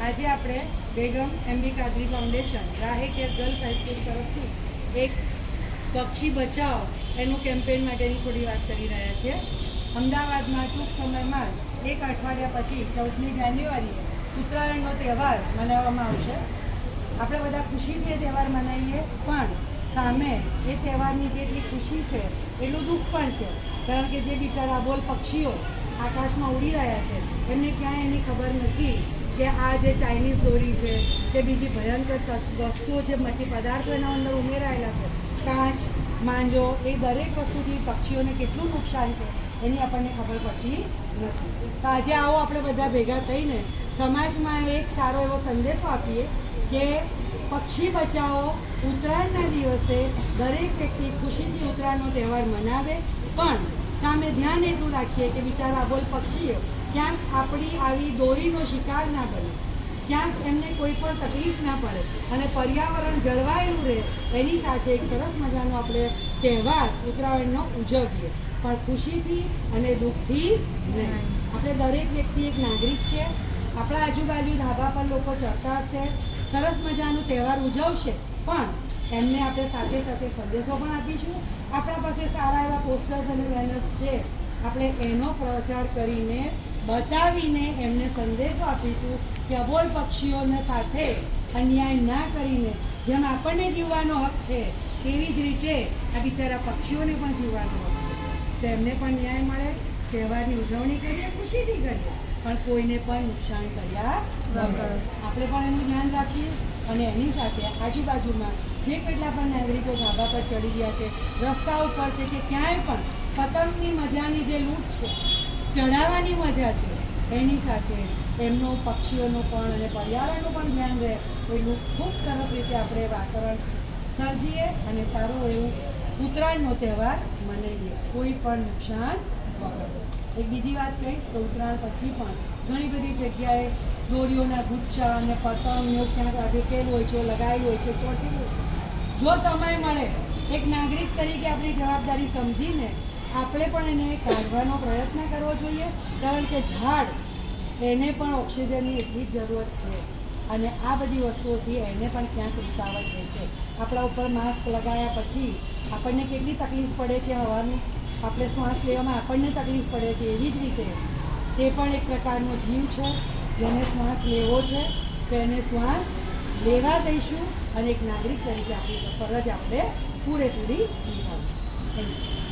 આજે આપણે Begum MB Kadri foundation Rahe care girls high school તરફથી એક પક્ષી બચાવ એનું કેમ્પેઇન માટેની થોડી વાત કરી રહ્યા છીએ. અમદાવાદમાં ટૂંક સમયમાં એક અઠવાડિયા પછી 14મી જાન્યુઆરીએ ઉત્તરાયણનો તહેવાર મનાવવામાં આવશે. આપણે બધા ખુશીથી એ તહેવાર મનાવીએ, પણ સામે એ તહેવારની જેટલી ખુશી છે એટલું દુઃખ પણ છે. કારણ કે જે બિચારા બોલ પક્ષીઓ આકાશમાં ઉડી રહ્યા છે એમને ક્યાંય એની ખબર નથી કે આ જે ચાઇનીઝ દોરી છે કે બીજી ભયંકર વસ્તુઓ જે મટી પદાર્થો એના અંદર ઉમેરાયેલા છે, કાચ, માંજો, એ દરેક વસ્તુથી પક્ષીઓને કેટલું નુકસાન છે એની આપણને ખબર પડતી નથી. તો આજે આવો આપણે બધા ભેગા થઈને સમાજમાં એક સારો એવો સંદેશો આપીએ કે પક્ષી બચાવો. ઉત્તરાયણના દિવસે દરેક વ્યક્તિ ખુશીથી ઉત્તરાયણનો તહેવાર મનાવે, પણ સામે ધ્યાન એટલું રાખીએ કે બિચારા બોલ પક્ષીઓ ક્યાંક આપણી આવી દોરીનો શિકાર ના બને, ક્યાંક એમને કોઈ પણ તકલીફ ના પડે અને પર્યાવરણ જળવાયેલું રહે. એની સાથે એક સરસ મજાનો આપણે તહેવાર ઉત્તરાયણનો ઉજવીએ, પણ ખુશીથી અને દુઃખથી નહીં. આપણે દરેક વ્યક્તિ એક નાગરિક છે. આપણા આજુબાજુ ધાબા પર લોકો ચડતા હશે, સરસ મજાનું તહેવાર ઉજવશે, પણ એમને આપણે સાથે સાથે સંદેશો પણ આપીશું. આપણા પાસે સારા એવા પોસ્ટર્સ અને બેનર્સ છે, આપણે એનો પ્રચાર કરીને બતાવીને એમને સંદેશો આપીશું કે અબોલ પક્ષીઓને સાથે અન્યાય ના કરીને જેમ આપણને જીવવાનો હક છે તેવી જ રીતે આ બિચારા પક્ષીઓને પણ જીવવાનો હક છે. તો એમને પણ ન્યાય મળે, તહેવારની ઉજવણી કરીએ, ખુશીથી કરીએ, પણ કોઈને પણ નુકસાન કર્યા વગર. આપણે પણ એનું ધ્યાન રાખીએ અને એની સાથે આજુબાજુમાં જે કેટલા પણ નાગરિકો ધાબા પર ચડી ગયા છે, રસ્તા ઉપર છે કે ક્યાંય પણ પતંગની મજાની જે લૂંટ છે, ચઢાવવાની મજા છે, એની સાથે એમનું પક્ષીઓનું પણ અને પર્યાવરણનું પણ ધ્યાન રહે એટલું ખૂબ સરસ રીતે આપણે વાતાવરણ સર્જીએ અને સારું એવું ઉત્તરાયણનો તહેવાર મનાવીએ, કોઈ પણ નુકસાન વગર. એક બીજી વાત કહીશ તો ઉત્તરાયણ પછી પણ ઘણી બધી જગ્યાએ દોરીઓના ગુચ્છા અને પતંગ એવું ક્યાંક અડકેલું હોય છે, લગાવેલું હોય છે, ચોટેલું હોય છે. જો સમય મળે એક નાગરિક તરીકે આપણી જવાબદારી સમજીને આપણે પણ એને કાઢવાનો પ્રયત્ન કરવો જોઈએ, કારણ કે ઝાડ એને પણ ઓક્સિજનની એટલી જ જરૂરત છે અને આ બધી વસ્તુઓથી એને પણ ક્યાંક રૂકાવટ રહે છે. આપણા ઉપર માસ્ક લગાવ્યા પછી આપણને કેટલી તકલીફ પડે છે હવાની, આપણે શ્વાસ લેવામાં આપણને તકલીફ પડે છે, એવી જ રીતે તે પણ એક પ્રકારનો જીવ છે જેને શ્વાસ લેવો છે. તો એને શ્વાસ લેવા દઈશું અને એક નાગરિક તરીકે આપણી ફરજ આપણે પૂરેપૂરી નિભાવીશું. Thank you.